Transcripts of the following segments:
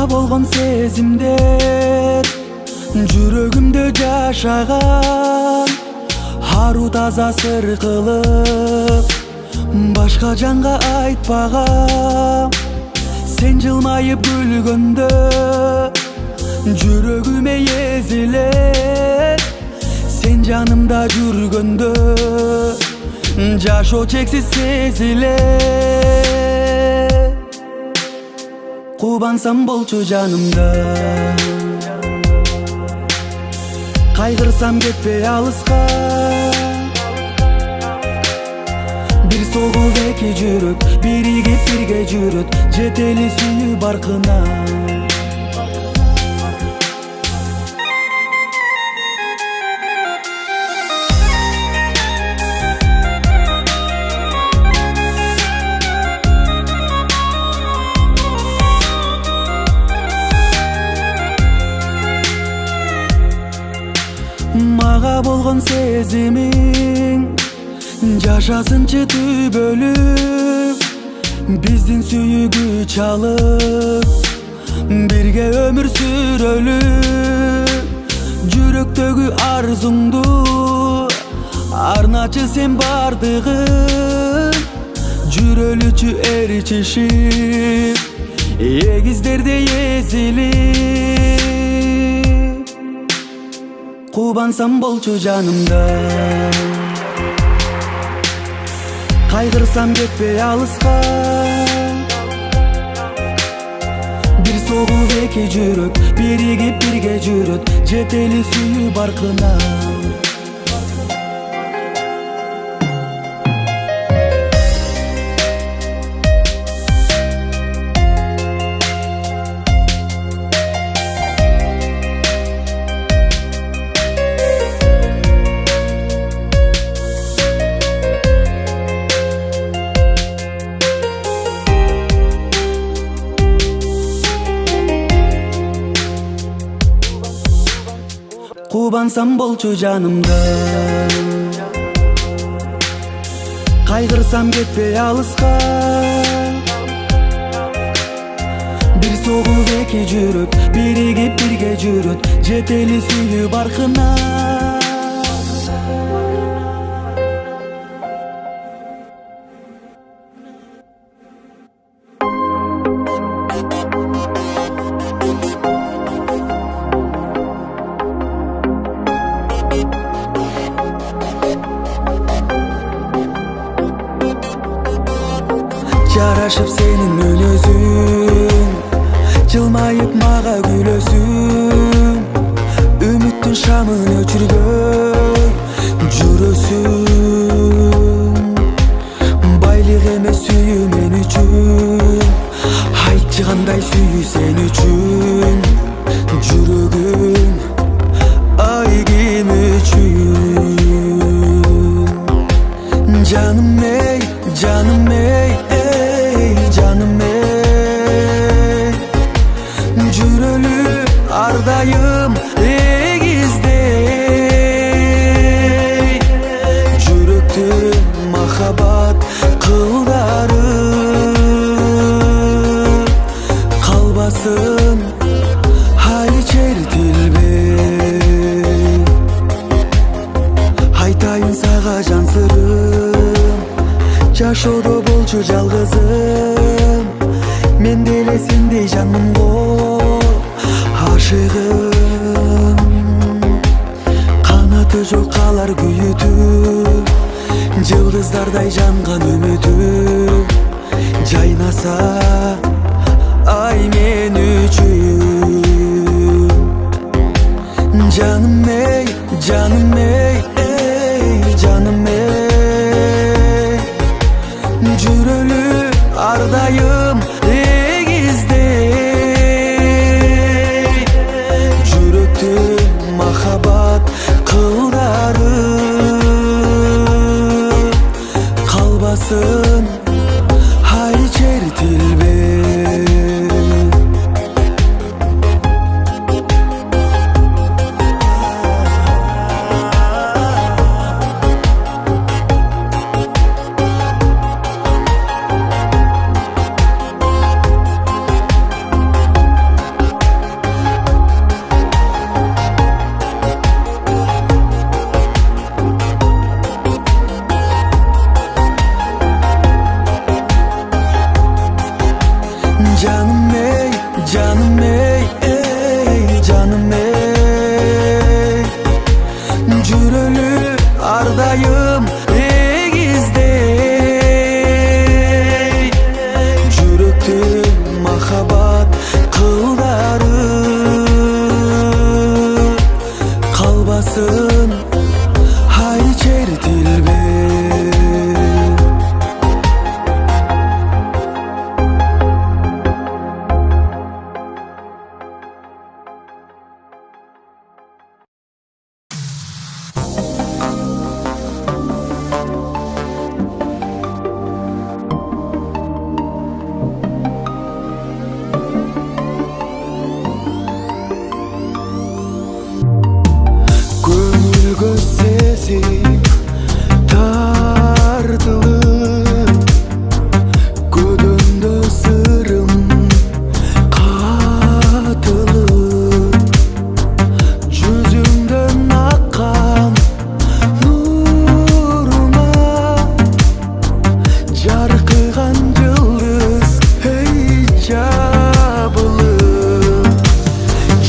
Мага болгон сезимдер жүрөгүмдө жашаган, ару таза сыр кылып башка жанга айтпагам. Сен жылмайып күлгөндө жүрөгүмө езилет, сен жанымда жүргөндө жашоо чексиз сезилет. Кубансам болчу жанымда, кайгырсам кетпей алыска. Бир согуп эки жүрөк биригип бирге жүрөт, жетели сүйүү баркына. Мага болгон сезимиң жашасынчы түбөлүп, биздин сүйүүгү чалып бирге өмүр сүрөлү. Жүрөктөгү арзуңду арначы сен бардыгын, жүрөлүчү ээрчишип эгиздерде эзилип. Кубансам болчу жанымда, кайгырсам кетпей алыска. Бир согуп эки жүрөк биригип бирге жүрөт, жетели сүйүү баркына. Кубансам болчу жанымда, кайгырсам кетпей алыска. Бир согуп эки жүрөк биригип бирге жүрөт, жетели сүйүү баркына. Жарашып сенин мүнөзүң, жылмайып мага күлөсүң, үмүттүн шамын өчүргөй жүрөсүң. Байлык эмес сүйүү мен үчүн, айтчы кандай сүйүү сен үчүн. Жүрөгүм ай ким үчүн. Жаным эй, жаным эй, жаным эй, жүрөлү ар дайым эгиздей. Жүрөктүн махабат кылдары калбасын ай чертилбей. Айтайын сага жан сырым, жашоодо болчу жалгызым. Мен деле сендей жанмын го ашыгым. Канаты жок калар күйүтүп, жылдыздардай жанган үмүтүм. Жайнаса ай мен үчүн. Жаным эй, жаным эй, жаным эй, жүрөлү ар дайым эгиздей. Жүрөктүн махабат кылдары калбасын ай чертилбей. Canım ey, ey canım ey, жүрөлү ардайым эгиздей, жүрөктүн махабат кылдары калбасын ай чертилбей. Көз сезип тартылып, көдөмдө сырым катылып, жүзүңдөн аккан нурума жаркыган жылдыз эй жабылып.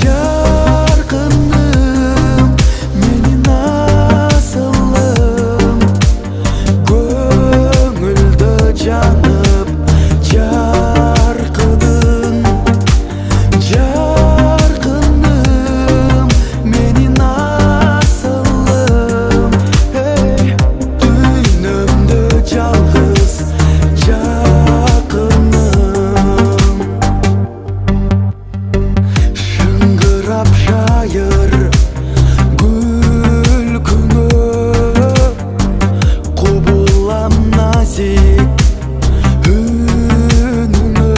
Жаркыным менин асылым, көңүлдө жанып жаркыдың. Жаркыным менин асылым, эй дүйнөмдө жалгыз жакыным. Шыңгырап жайыр күлкүңө, кубулам назик үнүңө.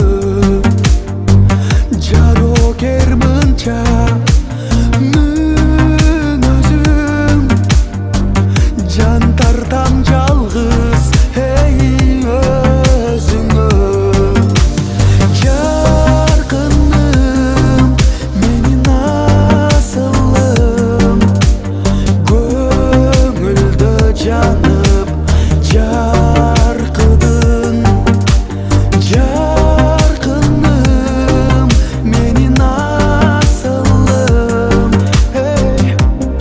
Жарокер мынча мүнөзүң, жан тартам жалгыз эй өзүңө. Жаркыным менин асылым, көңүлдө жанып жаркыдың. Жаркыным менин асылым, эй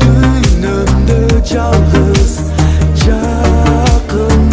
дүйнөмдө жалгыз жакыным.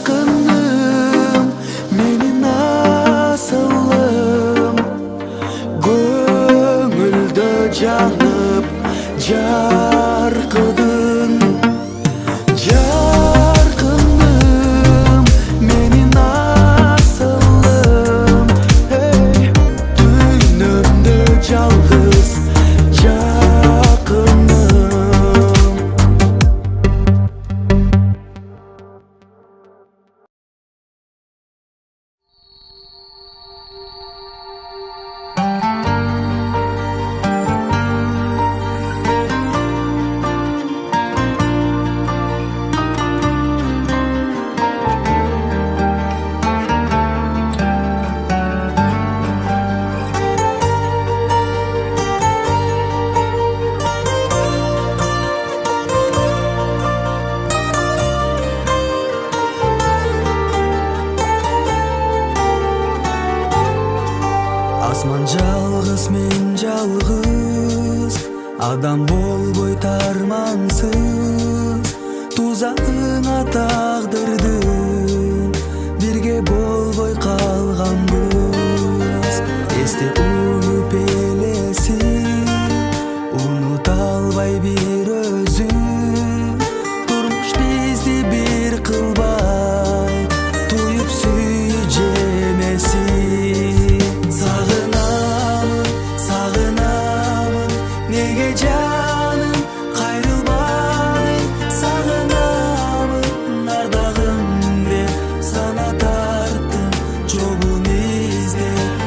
Жаркыным менин асылым, көңүлдө жанып жаркыдың. Жаркыным менин асылым, эй дүйнөмдө жалгыз жакыным. Асман жалгыз, мен жалгыз, адам болбой тармансыз. Тузагыңа тагдырдың, бирге болбой калганбыз. Эсте уюп элесип, унута албай бир өзүң. Турмуш бизди бир кылбай, туюп сүйүү жемесин. Сагынамын, сагынамын, неге жаным кайрылбадың. Сагынамын ардагым деп сана тарттым, жолун издеп.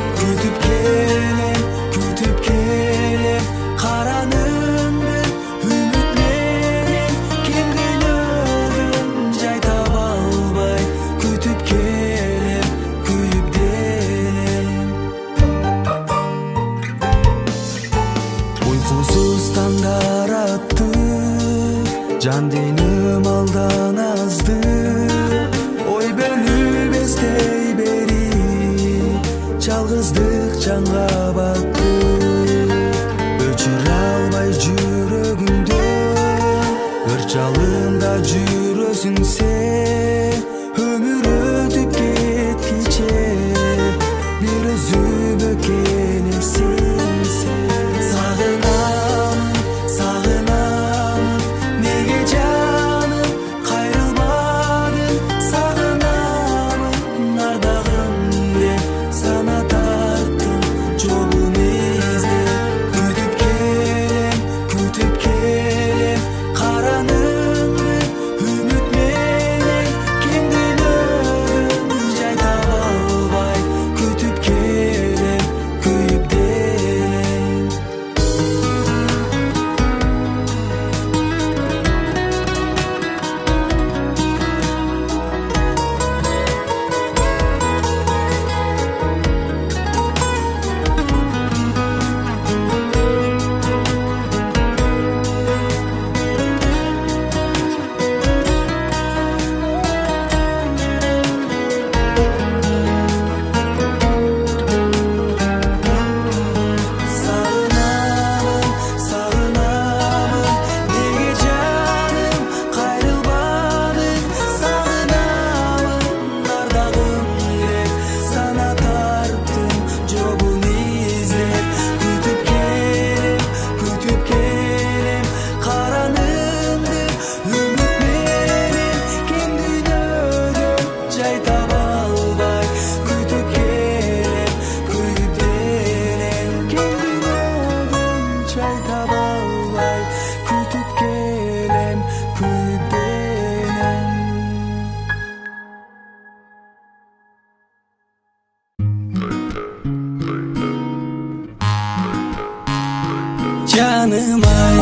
Can denim aldan azdı, oy bölüp estey beri, çalgızdık canga battı. Öçür albay жүрөгүмдө, өр çalında жүрөсүң sen. Ömür ötüp ketkiçe, bir özüm ökenesin sen. Sağınam, sağınam, nege canım kayrılmadın. Sağınam, ardağım de sana tarttım, jolun izde. Kütüp kelem, karanımdı, ümit menen kendin ödüm, jay taba alбай. Kütüp kelem, kүйүп delem. Sağınamın, sağınamın, nege canım kayrılmadın. Sağınamın, ardağım de sana tarttım, jolun izlep. Kütüp kelem, karanımdı, ümit menen kendin ödüm, jay taba alбай. Kütüp kelem, kүйүп delem, kendin ödüm, jay taba alбай. Kütüp kelem, kүйүп delem. Canım ay,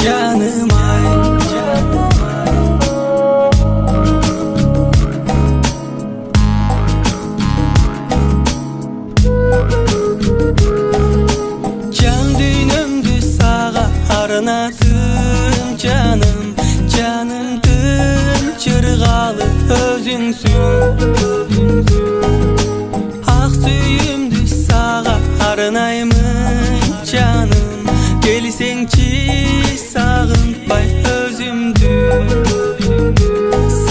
canım ay, can düğünümdü sağa arnadım canım. Canımdın çırgalı özüngsün. Ak suyumdu sağa arnayımın canım. Gelsençi sağınbay özümdü.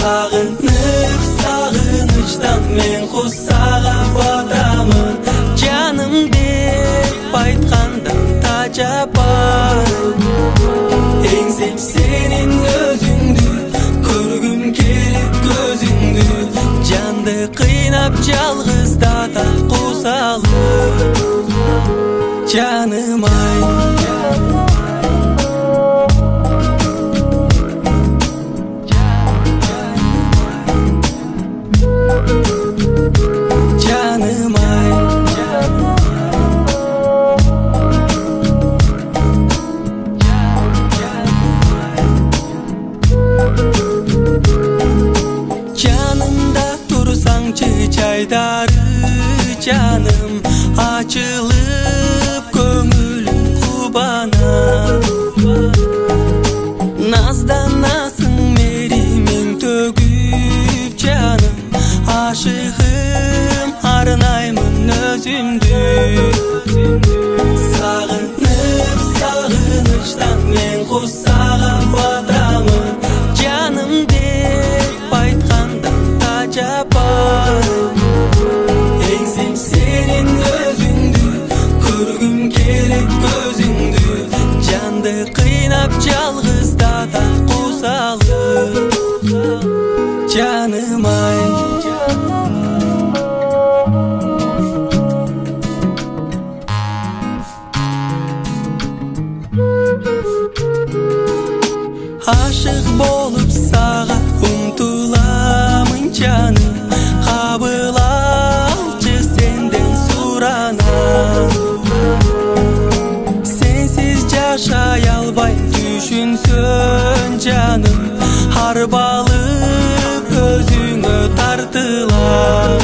Sağınıp sağınıştan men kusağa batamın. Canım dep aytkandan tajabarım. Engsem senin özündü, көргүм келip gözündü. Candı kıynap жалгыздата кусалып. Canım ay, canım ay, canımda tursaңчы çaydarı canım. Açılıp көңүлүм kubana. Nazdanasың меримиң төгүп canım. Aşığım arnayımın özümdü. Sağınıp sağınıştan men kusağa batamın. Canım dep aytkandan tajabarım. Engsem senin özündü, көргүm келip gözündü. Candı kıynap жалгыздата кусалып. Canım ay, aşık bolup sağa umtulamın canım. Kabul alçı senden surana. Sensiz yaşay alбай düşünsön canım. Harbalıp özüngө tartılar.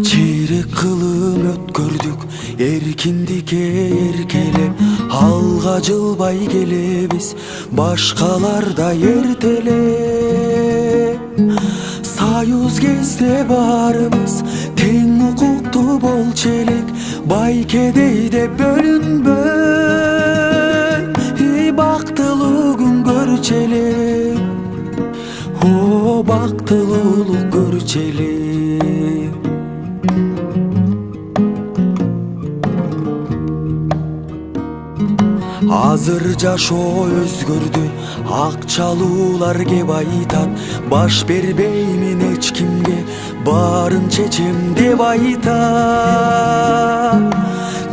Çeyrek kılım ötkürdük erkindike erkele, halga jılbay gelebиз başkalarda ertele. Sayuz кезде barımız teң укуктуу болчу элек, байкедейде бөлүнбөй бактылуу күн көрчү элек, о бактылуулук көрчү элек. Азыр жашоо өзгөрдү, акчалуулар кеп айтат, баш бербеймин эч кимге, баарын чечем деп айтат.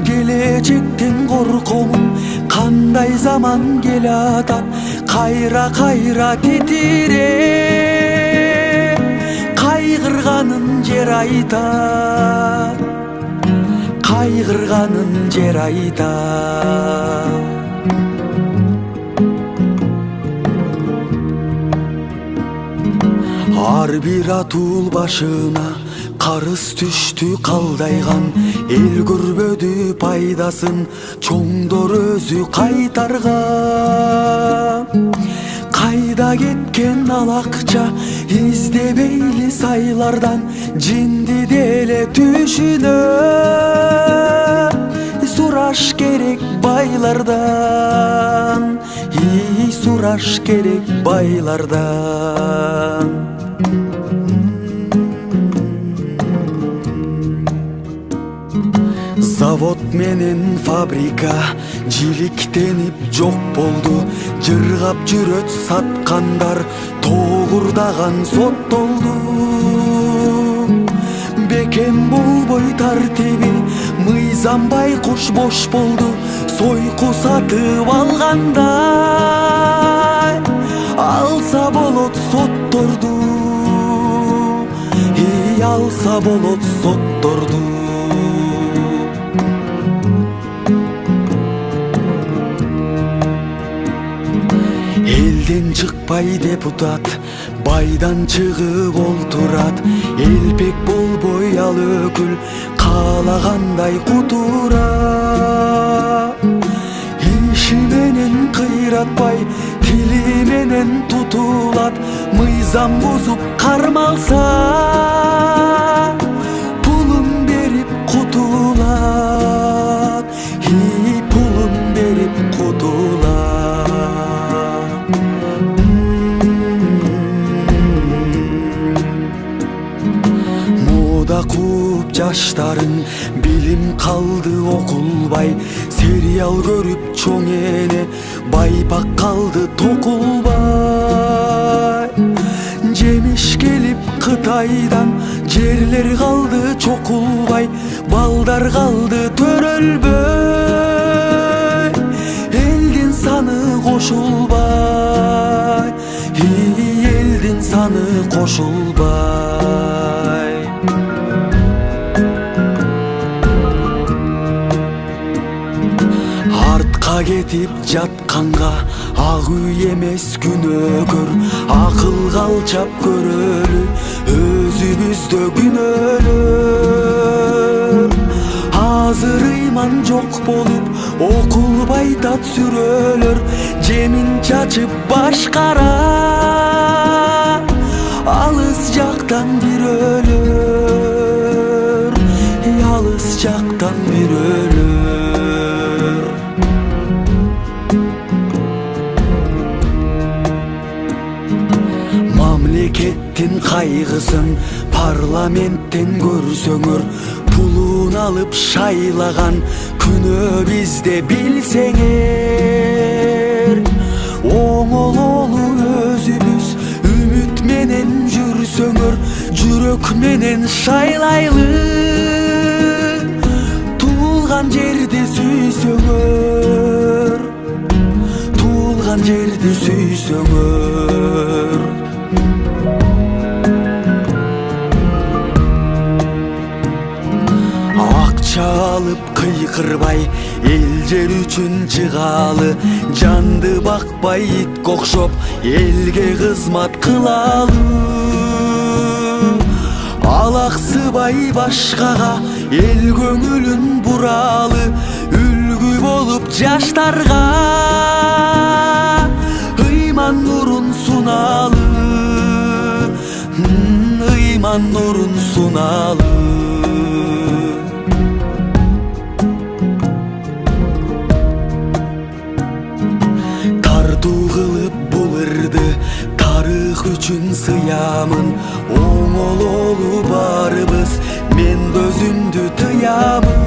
Келечектен коркомун, кандай заман келатат, кайра титире, кайгырганын жер айтат, кайгырганын жер айтат. Ар бир атул башына карыз түштү калдайган, эл көрбөдү пайдасын, чоңдор өзү кайтарган. Кайда кеткен ал акча, издебейли сайлардан, жинди деле түшүнөт, сураш керек байлардан, сураш керек байлардан. Завод менен фабрика жиликтенип жок болду, жыргап жүрөт саткандар тогурдаган соттолду. Бекем болбой тартиби, мыйзам байкуш бош болду, сойку сатып алгандай алса болот сотторду, алса болот сотторду. Элден чыкпай депутат, байдан чыгып олтурат, элпек болбой ал өкүл, каалагандай кутурат. Иши менен кыйратпай, тили менен тутулат, мыйзам бузуп кармалса, пулун берип кутулат, пулун берип кутулат. Мода кууп жаштарын, билим калды окулбай, сериал көрүп чоң эне, байпак калды токулбай. Жемиш келип Кытайдан, жерлер калды чокулбай, балдар калды төрөлбөй, элдин саны кошулбай, элдин саны кошулбай. Артка кетип жатканга ак үй эмес күнөөгөр, акылга алчап көрөлү өзүбүздө күнөөлөр. Азыр ыйман жок болуп окулбай тат сүрөлөр, жемин чачып башкара алыс жактан бирөөлөр, алыс жактан бирөөлөр. Мамлекеттин кайгысын парламенттен көрсөңөр, пулун алып шайлаган күнөө бизде билсеңер. Оңололу өзүбүз үмүт менен жүрсөңөр, жүрөк менен шайлайлы, туулган жерди сүйсөңөр, туулган туған жерді сүйсөңөр. Акча алып кыйкырбай эл жер үчүн чыгалы, жанды бакпай ит окшоп элге кызмат кылалы. Алаксыбай башкага эл көңүлүн буралы, үлгү болуп жаштарга ыйман нурун суналы, ыйман нурун суналы. Тартуу кылып бул ырды тарых үчүн сыямын, оңололу барыбыз мен өзүмдү тыямын.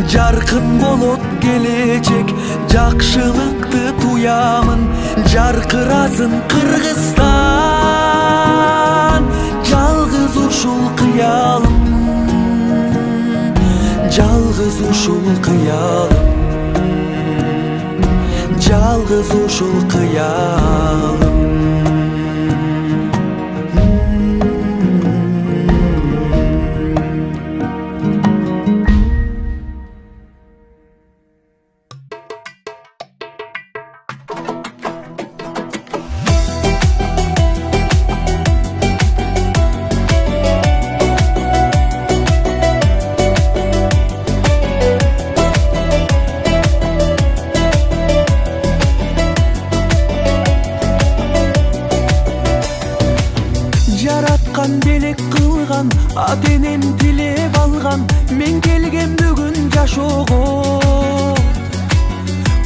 Жаркын болот келечек, жакшылыкты туямын, жаркырасын Кыргызстан, жалгыз ушул кыялым, жалгыз ушул кыялым, жалгыз ушул кыялым. Жараткан белек кылган, ата-энем тилеп алган, мен келген бүгүн жашоого.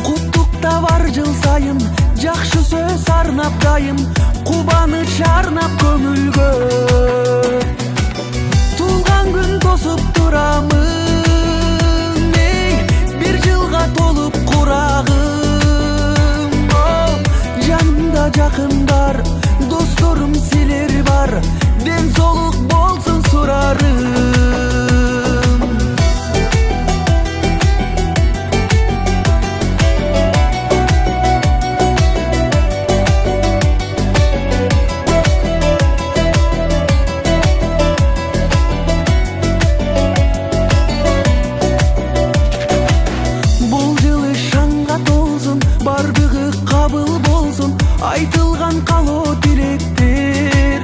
Куттуктап бар жыл сайын, жакшы сөз арнап дайым, кубаныч арнап көңүлгө. Туулган күн тосуп турамын, бир жылга толуп курагым. Жанымда жакындар, досторум силер бар, ден соолук болсун сурарым. Бул жылы шаңга толсун, бардыгы кабыл болсун, айтылган калоо тилектер.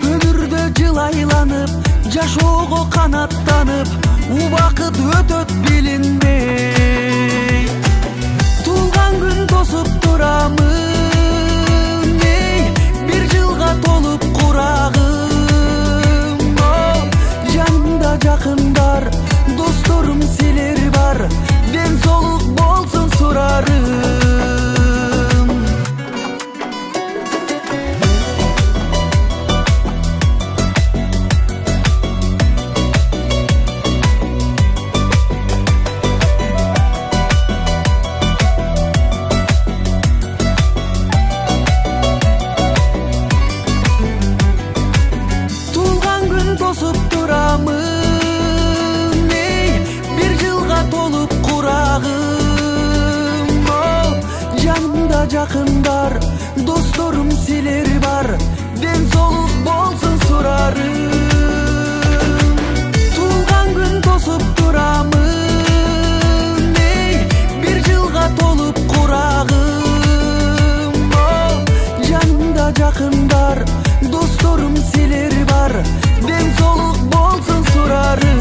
Өмүрдө жылайланып, жашоого канаттанып, убакыт өтөт билинбей. Туулган күн тосуп турамын, бир жылга толуп курагым. Жанымда жакындар, досторум силер бар, ден соолук болсун сурарым. Туулган күн тосуп турамын, бир жылга толуп курагым. Жанымда жакындар, досторум силер бар, ден соолук болсун сурарым. Туулган күн тосуп турамын, бир жылга толуп курагым. Жанымда жакындар, досторум силер бар, ден соолук болсун сурарым.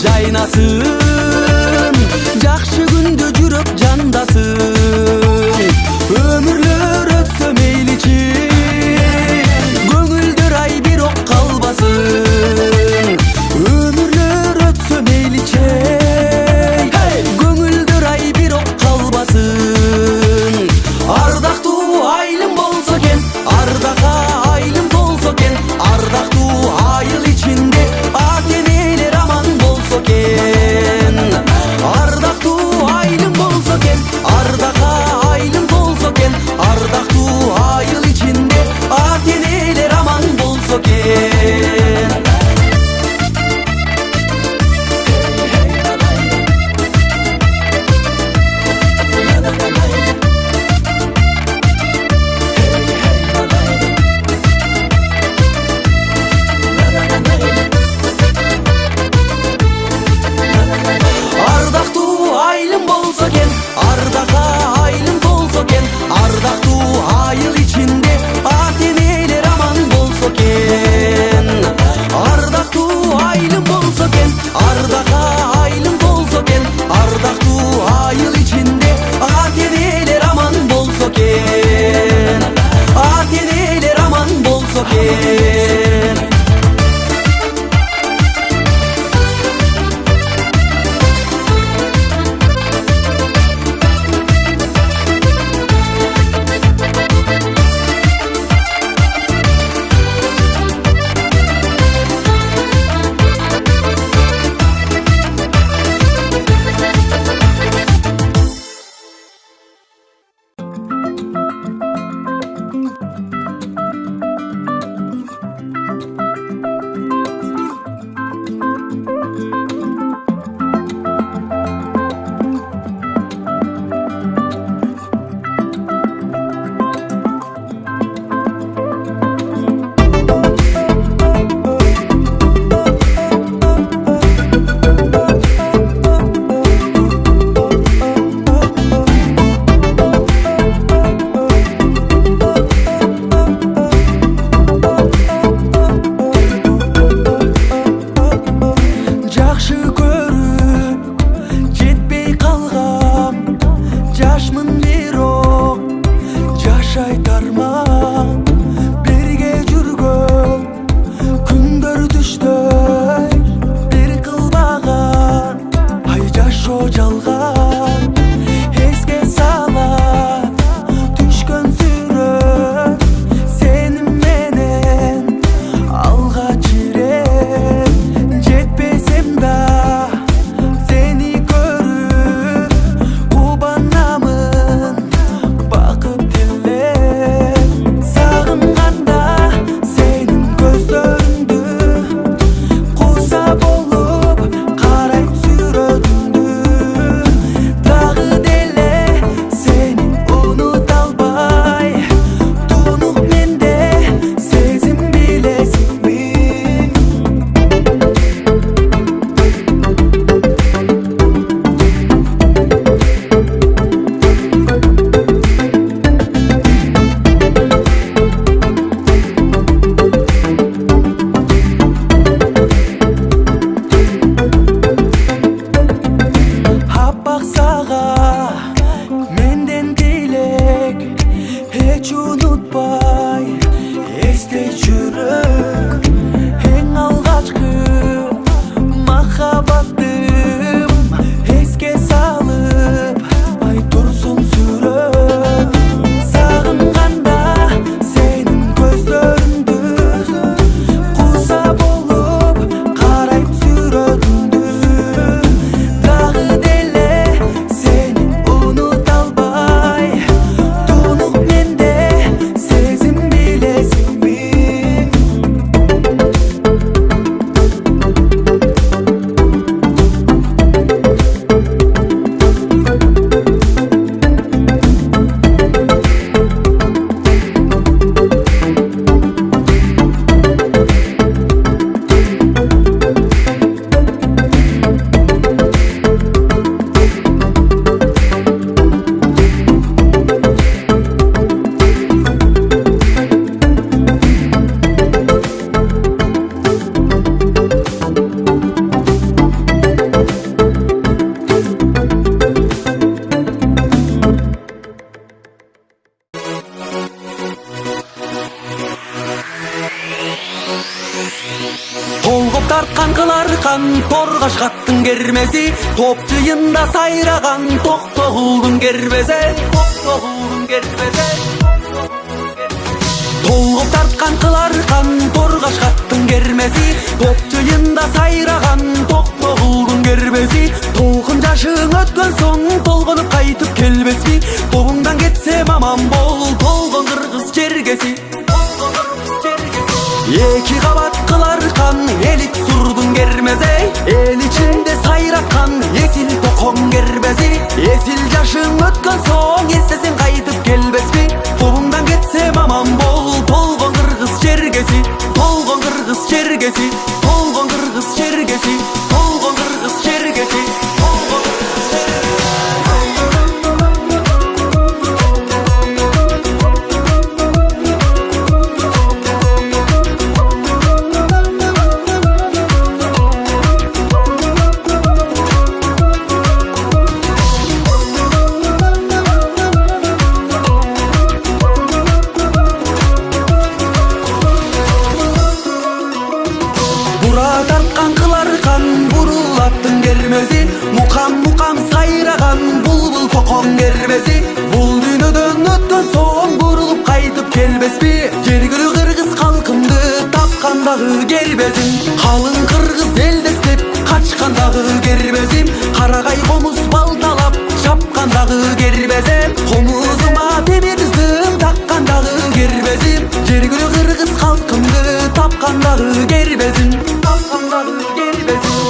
жайнасын. Жакшы күндө жүрөк жандасың. Өмүрлөр өтсө мейличи, көңүлдөр ай бирок калбасын. Өмүрлөр өтсө мейличи, көңүлдөр ай бирок калбасын. Ардактуу айылым болсо экен, ардака айылым толсо экен, ардактуу айыл ичинде ата-энелер аман болсо экен. Ардактуу айылым болсо экен, ардака толгоп тарткан кыларкан торгаш каттың кермеси, топ жыйында сайраган токтогулдун кербеси, токтогулдун кербеси. Толгоп тарткан кыларкан торгаш каттың кермеси, топ жыйында сайраган токтогулдун кербеси. Толкун жашың өткөн соң толгонуп кайтып келбесби, тобуңдан кетсем аман бол толгон кыргыз жергеси. Эки кабат кыларкан элик сурдун кермеси, эл ичинде сайраткан эсил током кербеси. Эсил жашың өткөн соң эстесең кайтып келбесби, тобуңдан кетсем аман бол толгон кыргыз жергеси, толгон кыргыз жергеси, толгон кыргыз жергеси, толгон кыргыз жергеси. Мукам сайраган булбул током кербеси, бул дүйнөдөн өткөн соң бурулуп кайтып келбесби, жергилүү кыргыз калкымды тапкандагы кербесим, калың кыргыз элдестеп качкандагы кербесим, карагай комуз балталап чапкандагы кербесим, комузума темир зым таккандагы кербесим, жергилүү кыргыз калкымды тапкандагы кербесим, тапкандагы кербесим.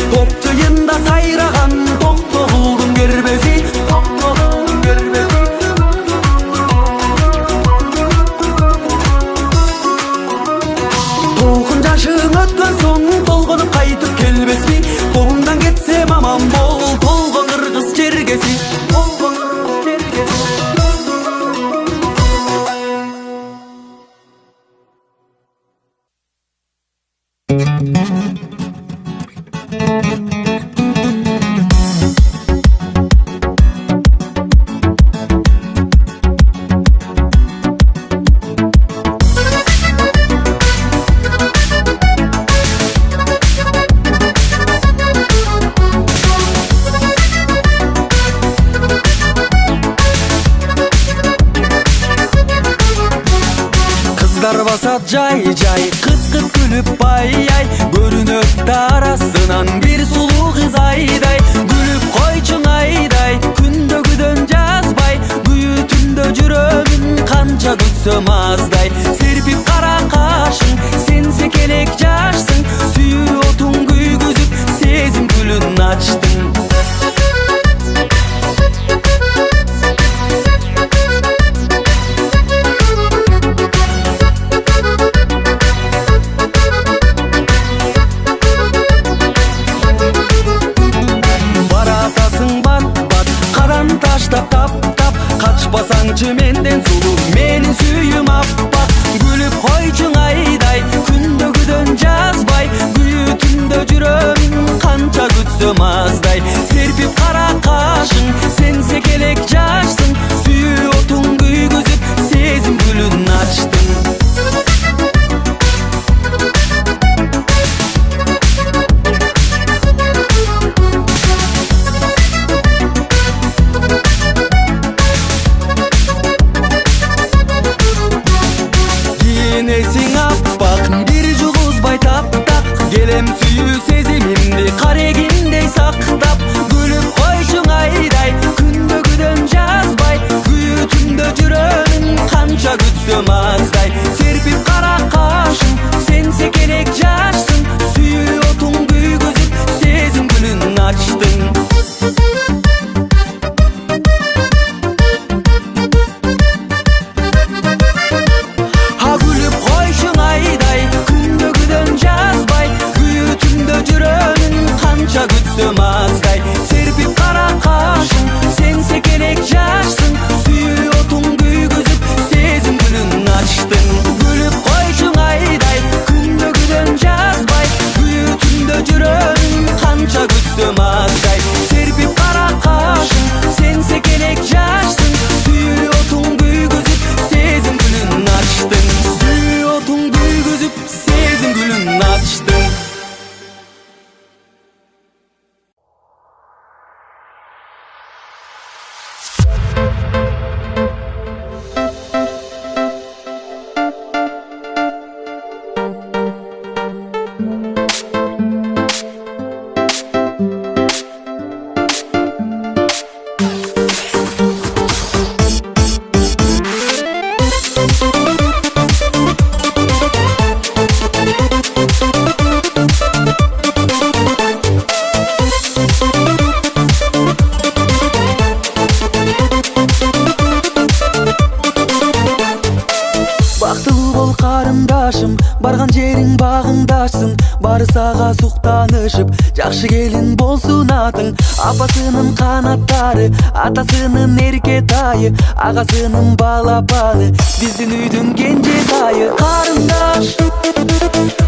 Топ жыйында сайраган токтогулдун кербеси, токтогулдун кербеси. Толкун жашың өткөн соң толгонуп кайтып келбесби, тобуңдан кетсем аман бол толгон кыргыз жергеси, толгон кыргыз жергеси. Басат жай-жай, кыт-кыт күлүп бай-ай, көрүнөт арасынан бир сулуу кыз айдай, күлүп койчуң айдай, күндөгүдөн жазбай, күйүү түндө жүрөмүн канча күтсөм аздай, серпип кара кашың, сен секелек жашсың, сүйүү отуң күйгүзүп, сезим гүлүн ачтың. Таптап, качпасаңчы менден сулуу, менин сүйүм аппак, күлүп койчуң айдай, күндөгүдөн жазбай, күйүү түндө жүрөмүн канча күтсөм аздай, серпип кара кашың, сен секелек жашсың, сүйүү отуң күйгүзүп, сезим гүлүн ачтың. Келем сүйүү сезимимди карегиндей сактап, күлүп койчуң айдай, күндөгүдөн жазбай, күйүү карындашым, барган жериң багыңда ачсын. Бары сага суктанышып, жакшы келин болсун атың. Апасынын канаттары, атасынын эркетайы, агасынын балапаны, биздин үйдүн кенжетайы. Карындаш,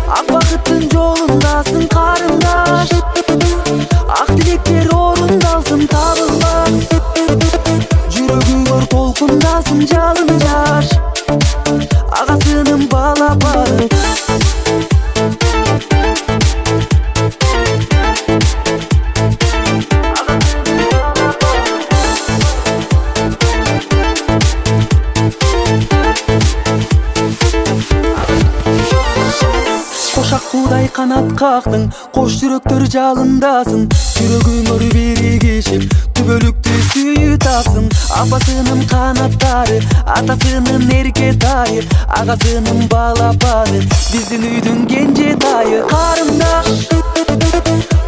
ак бакыттын жолундасың карындаш. Ак тилектер орундалсын табылбас. Жүрөгүңөр толкундасың жалын жаш, агасынын балапаны. Кудай канат кактың, кош жүрөктөр жалындасын. Жүрөгүңөр биригишип, түбөлүктү сүйүү тапсын. Апасынын канаттары, атасынын эркетайы, агасынын балапаны, биздин үйдүн кенжетайы. Карындаш,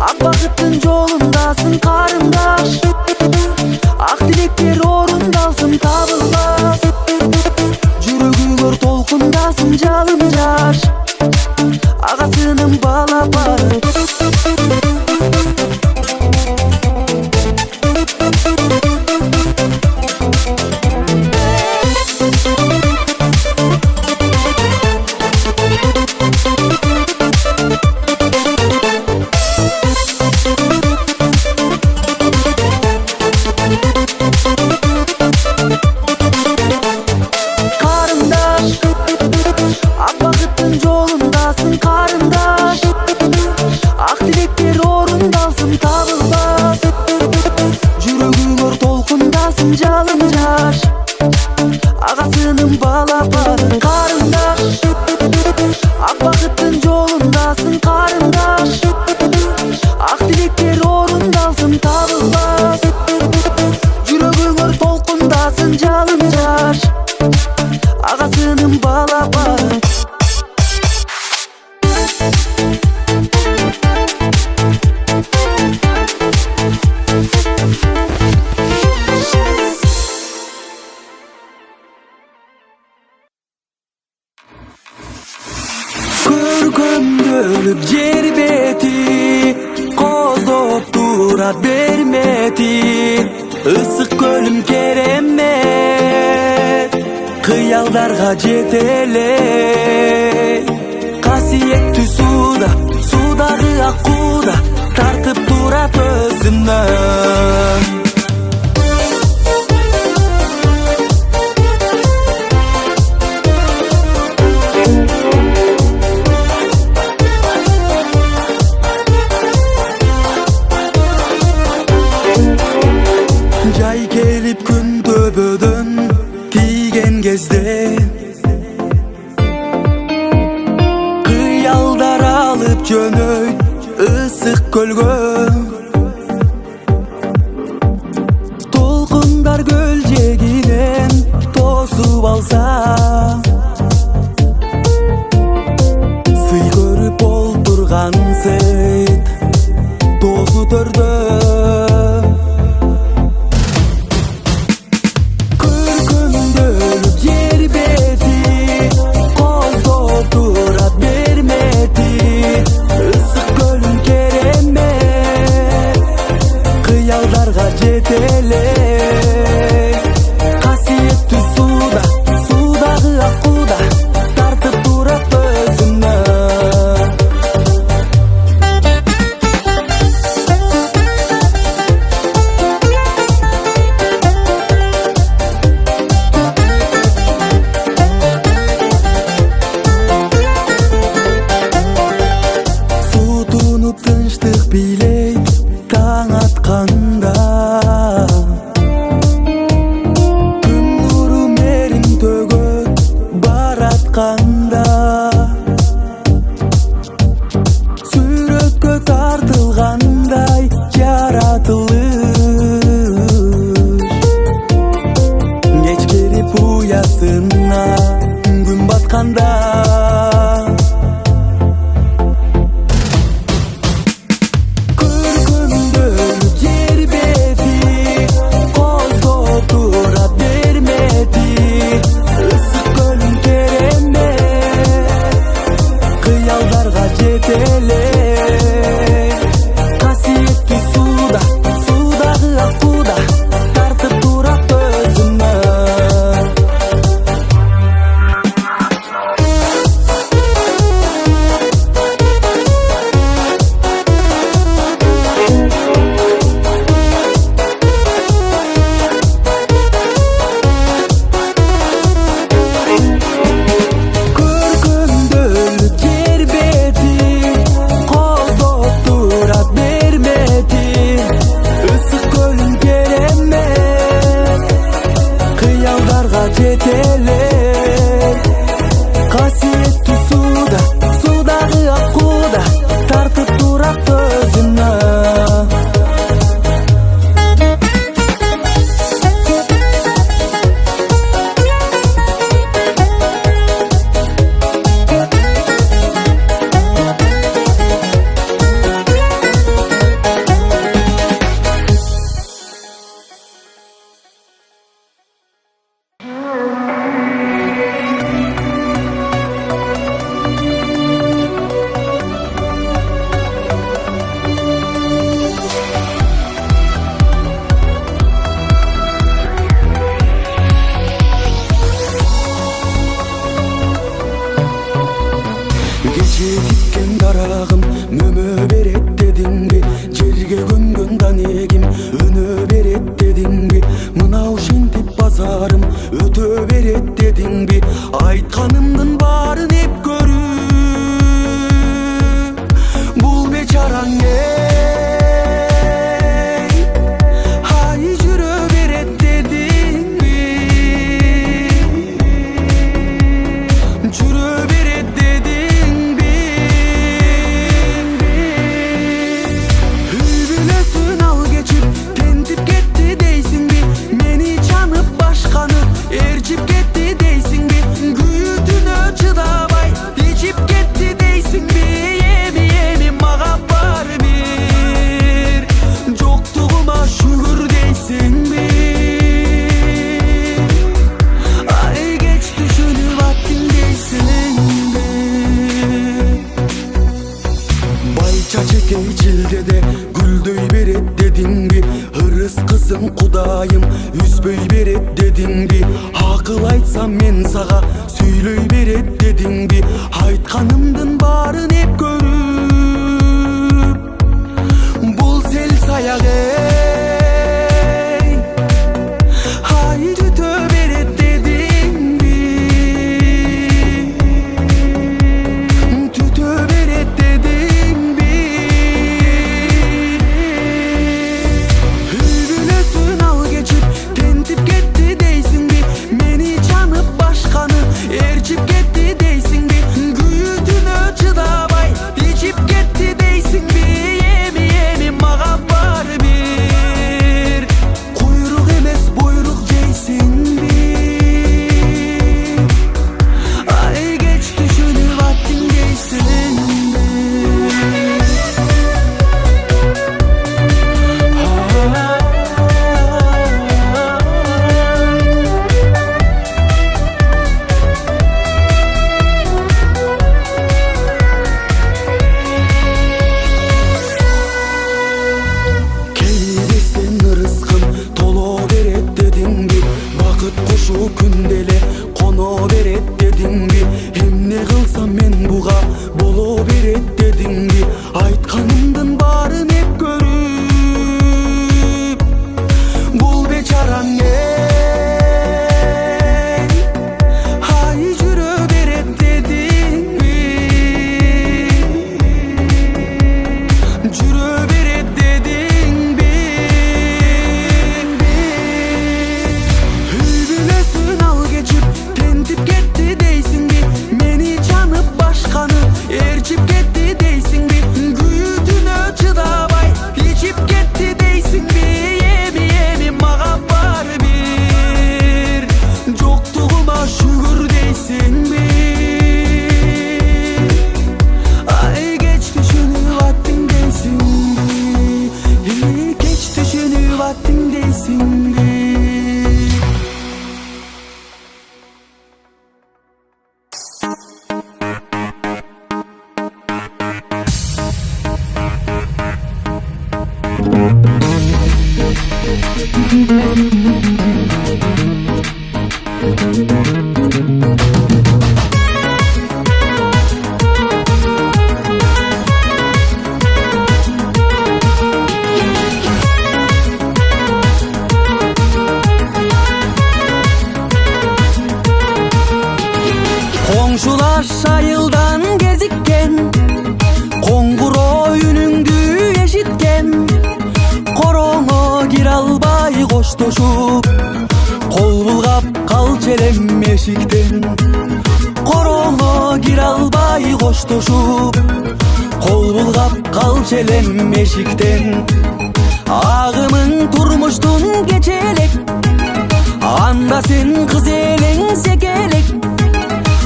ак бакыттын жолундасың карындаш. Ак тилектер орундалсын табылбас. Жүрөгүңөр толкундасың жалын жаш, агасынын балапаны. Жалын жаш, агасынын балапаны. Карындаш, ак бакыттын жолундасың карындаш. Ак тилектер орундалсын табылбас. Жүрөгүңөр толкундасың жалын жаш, агасынын балапаны. Көргөндөлүп жер бети, коздоп турат бермети. Ысык көлүм керемет, кыялдарга жете эле. Касиеттүү сууда, судагы аккуда, тартып турат өзүнөн. Жай келип күн төбөдөн тийген кезде, кыялдар алып жөнөйт ысык көлгө. Толкундар көл жегинен тосуп алса, сый көрүп олтурган сыйт тосу төрдө. Касиеттүү сууда, судагы аккуда, тартып турат өзүнөн. Сутунуп тынчтык бийлейт таң атканда. Сүрөткө тартылгандай жаратылыш, кеч келип уясына күн батканда. Көргөндөлүп жер бети, коздоп турат бермети. Ысык көлүм керемет, жетелей. Касиеттүү сууда, суудагы аккуда тартып турат өзүнө. Тиккен дарагым мөмө берет дедиңби, жерге көнгөн данегим өнө берет дедиңби, мына ушинтип базарым өтө берет дедиңби, айтканымдын баарын эп көрүп, бул бечараң ай жүрө берет дедиңби, жүрө берет дедиңби. Erçip ketdi deysin bi, güyütünө çıdabay içip ketdi deysin bi, yemi yemi maga bar bir, жоктугума şükür deysin bi. Ay geç düşünüp attın deysin bi. Bayça çekey çildede güldöy beret dedin bi, hırыс kızım kudayım üzböy beret dedin bi, акыл айтсам мен сага сүйлөй берет дедиңби, айтканымдын баарын эп көрүп, бул сел саяк ай түтө берет дедиңби, түтө берет дедиңби. Үй бүлөсүн ал кечип тентип кетти дейсиң би, мени жанып башканы ээрчип кетти дейсиң би, күйүтүнө чыдабай ичип кетти дейсиң би, эми эми мага бар бир, куйрук эмес буйрук жейсиң би. Ай кеч түшүнүп аттың дейсиң би. Келбестен ырыскым толо берет дедиңби, бакыт кушу күнделе коно берет дедиңби, эмне кылсам мен буга боло берет дедиңби, айтканымдын баарын эп көрүп, бул бечараң ай жүрө берет дедиңби, жүрө берет дедиңби. Үй бүлөсүн ал кечип тентип кетти дейсиң би, мени жанып башканы ээрчип кетти дейсиң би, күйүтүнө чыдабай ичип кетти дейсиң би, эми эми мага бар бир, жоктугума шүгүр дейсиң би. Ай кеч түшүнүп аттың дейсиң би, кеч түшүнүп аттың дейсиң би. Koңшулар шайылдан кезиккен, коңгуро үнүңдү эшиткен, короңо кире албай коштошуп, кол булгап калчу келем эшиктен, корооңо кире албай коштошуп, кол булгап калчу элем эшиктен. Агымың турмуштун кечелек, анда сен кыз элең секелек.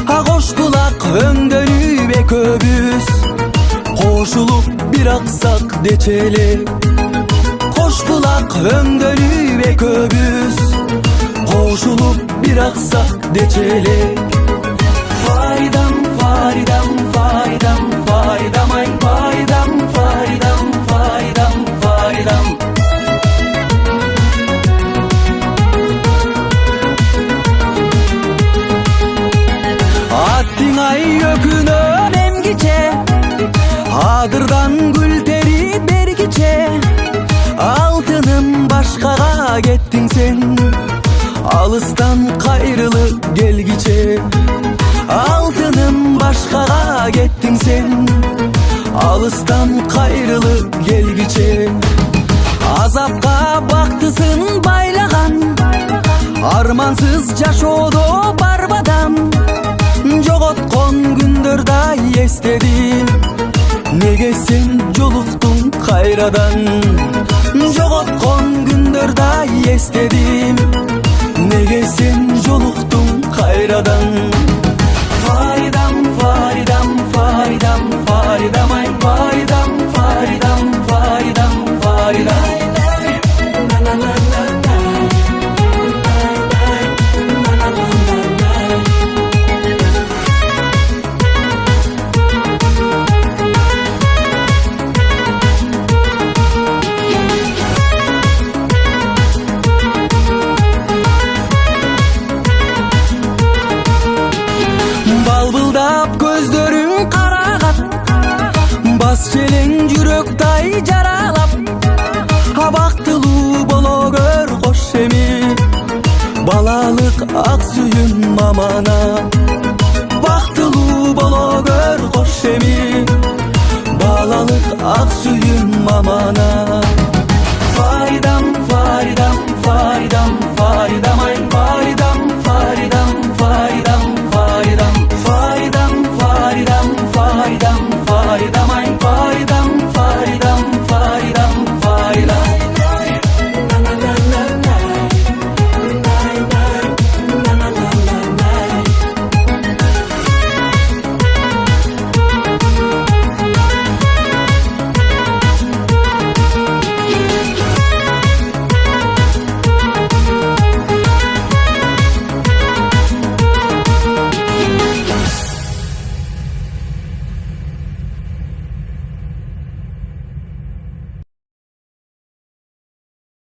Кош кулак өңдөнүп экөөбүз, кошулуп бир аксак дечелек. Кош кулак өңдөнүп экөөбүз, кошулуп бир аксак дечелек. Фаридам, Фаридам, Фаридам, Фаридам, ай Фаридам, Фаридам, Фаридам, Фаридам. Аттың ай өкүнөн эмгиче, адырдан гүл тери бергиче. Алтыным башкага кеттиң сен, алыстан кайрылып келгиче. Алтыным башкага кеттиң сен, алыстан кайрылып келгиче. Азапка бактысын байлаган, армансыз жашоодо барбадам. Жоготкон күндөрдү эстедим, неге сен жолуктуң кайрадан. Жоготкон күндөрдү эстедим, неге сен жолуктуң кайрадан. Фаридам, Фаридам, Фаридам, Фаридам, ай Фаридам, Фаридам, Фаридам, Фаридам. Балбылдап көздөрүң карагат, бас челең жүрөктай жаралап. Бактылуу боло көр кош эми, балалык ак сүйүм мамана. Бактылуу боло көр кош эми, балалык ак сүйүм мамана. Фаридам, Фаридам, Фаридам, Фаридам, ай